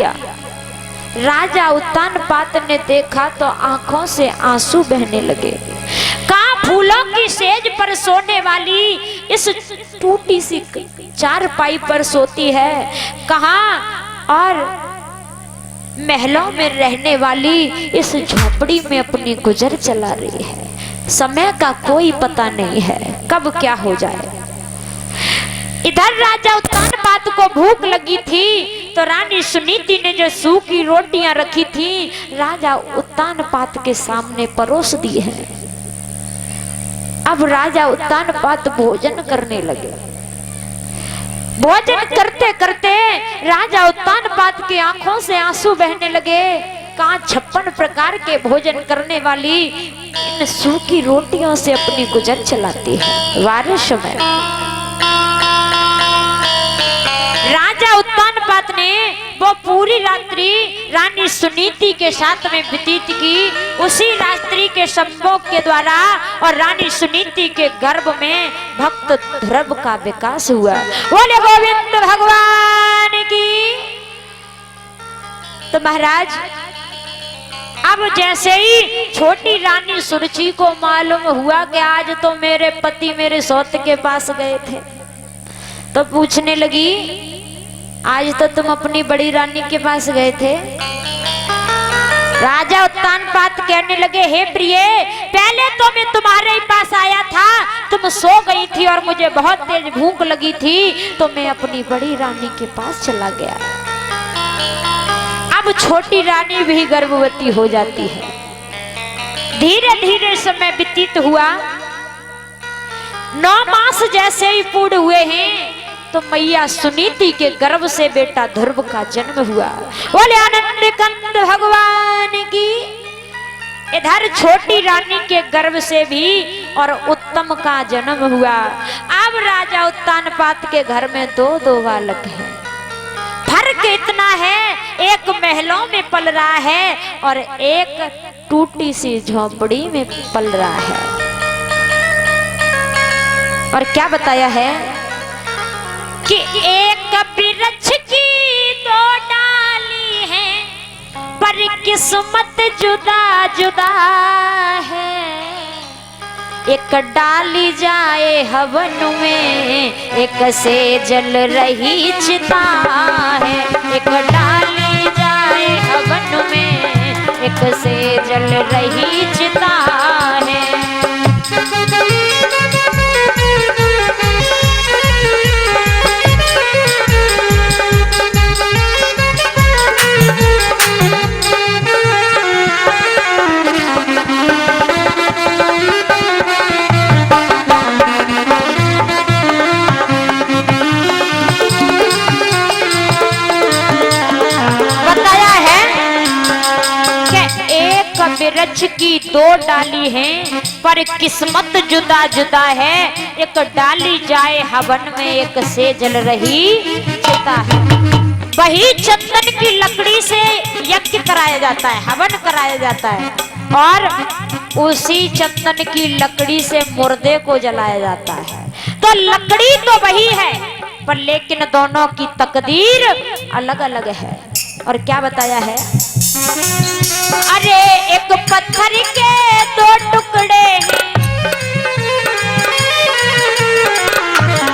लिया। राजा उत्तानपाद ने देखा तो आंखों से आंसू बहने लगे। कहाँ फूलों की सेज पर सोने वाली इस टूटी सी चारपाई पर सोती है, कहाँ और महलों में रहने वाली इस झोपड़ी में अपनी गुजर चला रही है। समय का कोई पता नहीं है, कब क्या हो जाए। इधर राजा उत्तानपाद को भूख लगी थी तो रानी सुनीति ने जो सूखी रोटियां रखी थी राजा उत्तानपाद के सामने परोस दी है। अब राजा उत्तानपाद भोजन करने लगे। भोजन करते करते राजा उत्तानपाद की आंखों से आंसू बहने लगे। कहाँ 56 प्रकार के भोजन करने वाली इन सूखी रोटियों से अपनी गुजर चलाती है। बारिश में राजा उत्तानपाद ने वो पूरी रात्रि रानी सुनीति के साथ में व्यतीत की। उसी रात्रि के संभोग के द्वारा और रानी सुनीति के गर्भ में भक्त ध्रुव का विकास हुआ। बोले गोविंद भगवान की। तो महाराज अब जैसे ही छोटी रानी सुरुचि को मालूम हुआ कि आज तो मेरे पति मेरे सौत के पास गए थे, तो पूछने लगी आज तो तुम अपनी बड़ी रानी के पास गए थे। राजा उत्तानपाद कहने लगे हे प्रिय, पहले तो मैं तुम्हारे ही पास आया था, तुम सो गई थी और मुझे बहुत तेज भूख लगी थी तो मैं अपनी बड़ी रानी के पास चला गया। अब छोटी रानी भी गर्भवती हो जाती है। धीरे धीरे समय व्यतीत हुआ। 9 मास जैसे ही पूर्ण हुए हैं तो मैया सुनीति के गर्भ से बेटा ध्रुव का जन्म हुआ। बोले आनंद कंद भगवान की। इधर छोटी रानी के गर्भ से भी और उत्तम का जन्म हुआ। अब राजा उत्तानपाद के घर में 2 बालक हैं। फर्क इतना है, एक महलों में पल रहा है और एक टूटी सी झोपड़ी में पल रहा है। और क्या बताया है कि एक वृक्ष की 2 डाली है पर किस्मत जुदा जुदा है। एक डाली जाए हवन में एक से जल रही चिता है। एक डाली जाए हवन में एक से जल रही चिता है। वृक्ष की 2 डाली हैं पर किस्मत जुदा जुदा है। एक डाली जाए हवन में एक से जल रही चिता है। वही चंदन की लकड़ी से यज्ञ कराया जाता है, हवन कराया जाता है और उसी चंदन की लकड़ी से मुर्दे को जलाया जाता है। तो लकड़ी तो वही है पर लेकिन दोनों की तकदीर अलग अलग है। और क्या बताया है, अरे एक पत्थर के 2 टुकड़े हैं,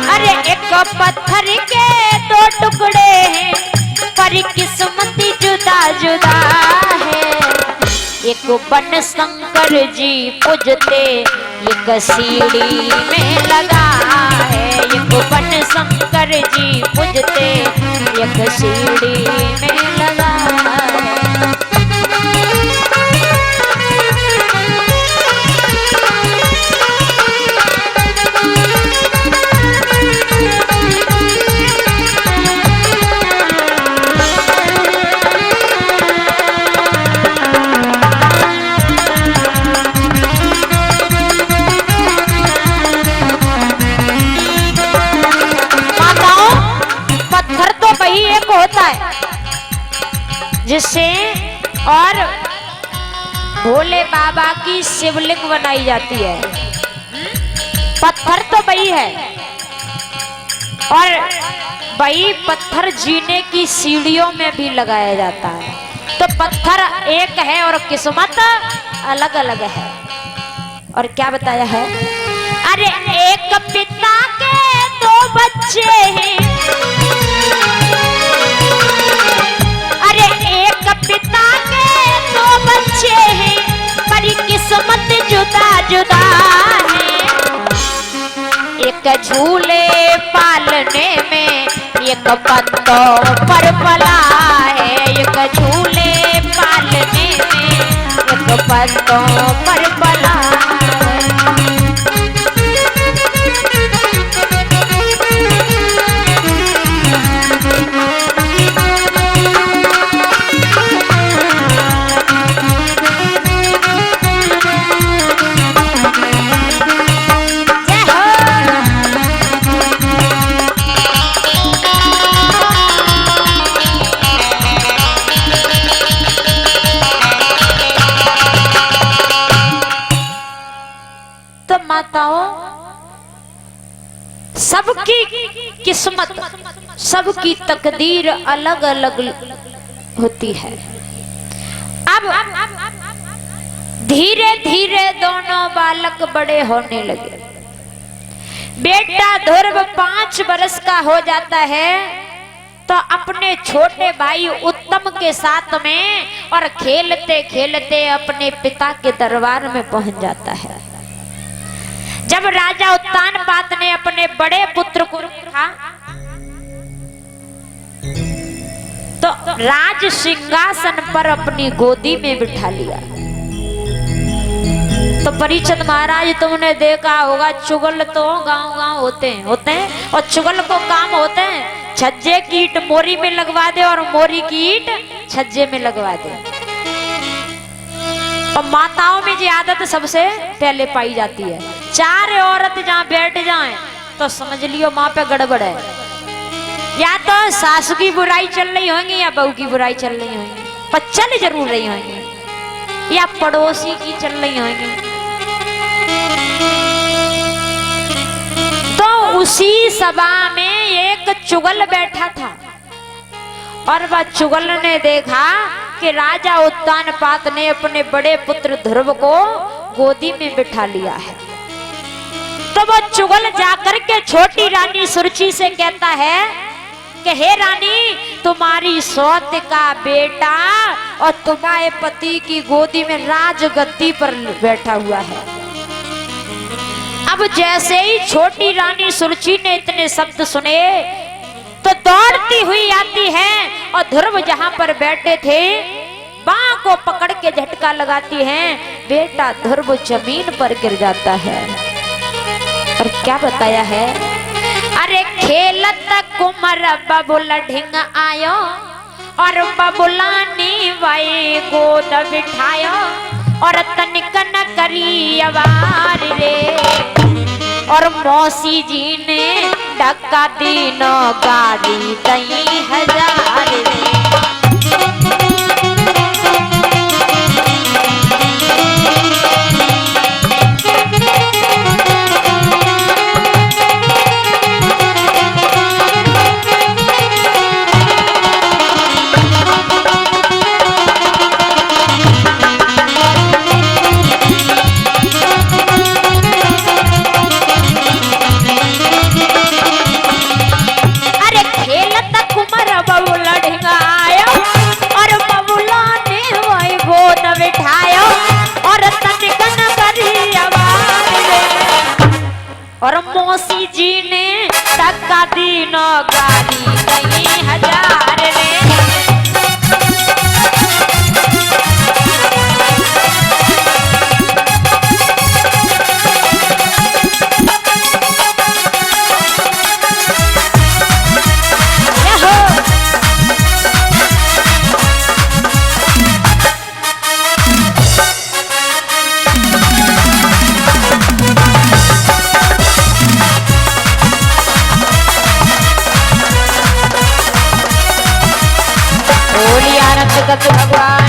अरे एक पत्थर के 2 टुकड़े हैं पर किस्मत जुदा जुदा है। एक बन शंकर जी पूजते एक सीढ़ी में लगा है। एक बन शंकर जी पूजते एक सीढ़ी में लगा है। होता है जिससे और भोले बाबा की शिवलिंग बनाई जाती है। पत्थर तो वही है और वही पत्थर जीने की सीढ़ियों में भी लगाया जाता है। तो पत्थर एक है और किस्मत अलग अलग है। और क्या बताया है, अरे एक पिता के दो बच्चे हैं, अरे एक पिता के दो बच्चे हैं, पर किस्मत जुदा जुदा है। एक झूले पालने में एक पत्तों पर पला है, एक झूले पालने में एक पत्तों पर पला है। सबकी किस्मत, सबकी तकदीर अलग अलग होती है। अब धीरे धीरे दोनों बालक बड़े होने लगे। बेटा ध्रुव 5 वर्ष का हो जाता है तो अपने छोटे भाई उत्तम के साथ में और खेलते खेलते अपने पिता के दरबार में पहुंच जाता है। जब राजा उत्तानपाद ने अपने बड़े पुत्र को देखा तो राज सिंहासन पर अपनी गोदी में बिठा लिया। तो परीक्षित महाराज, तुमने देखा होगा चुगल तो गांव गांव होते हैं और चुगल को काम होते हैं छज्जे की ईंट मोरी में लगवा दे और मोरी की ईंट छज्जे में लगवा दे। और माताओं में ये आदत सबसे पहले पाई जाती है। 4 औरत जहाँ बैठ जाएं तो समझ लियो माँ पे गड़बड़ है। या तो सासू की बुराई चल रही होंगी या बहू की बुराई चल रही होंगी, पर चल जरूर रही होंगी, या पड़ोसी की चल रही होंगी। तो उसी सभा में एक चुगल बैठा था और वह चुगल ने देखा कि राजा उत्तानपाद ने अपने बड़े पुत्र ध्रुव को गोदी में बिठा लिया है। तो वो चुगल जाकर के छोटी रानी सुरुचि से कहता है कि हे रानी, तुम्हारी सौत का बेटा और तुम्हारे पति की गोदी में राजगद्दी पर बैठा हुआ है। अब जैसे ही छोटी रानी सुरुचि ने इतने शब्द सुने तो दौड़ती हुई आती है और ध्रुव जहां पर बैठे थे बाँ को पकड़ के झटका लगाती है। बेटा ध्रुव जमीन पर गिर जाता है। और क्या बताया है, अरे खेलत कुमर बबुल ढिंग आयो और बबुलानी वाई गोद बिठायो और तनिक न करी अवार रे। और मौसी जी ने डका दीनो गाड़ी दई 1000 रे। और मौसी जी ने टक्का दीनो गाड़ी दई 1000 रे। भगवान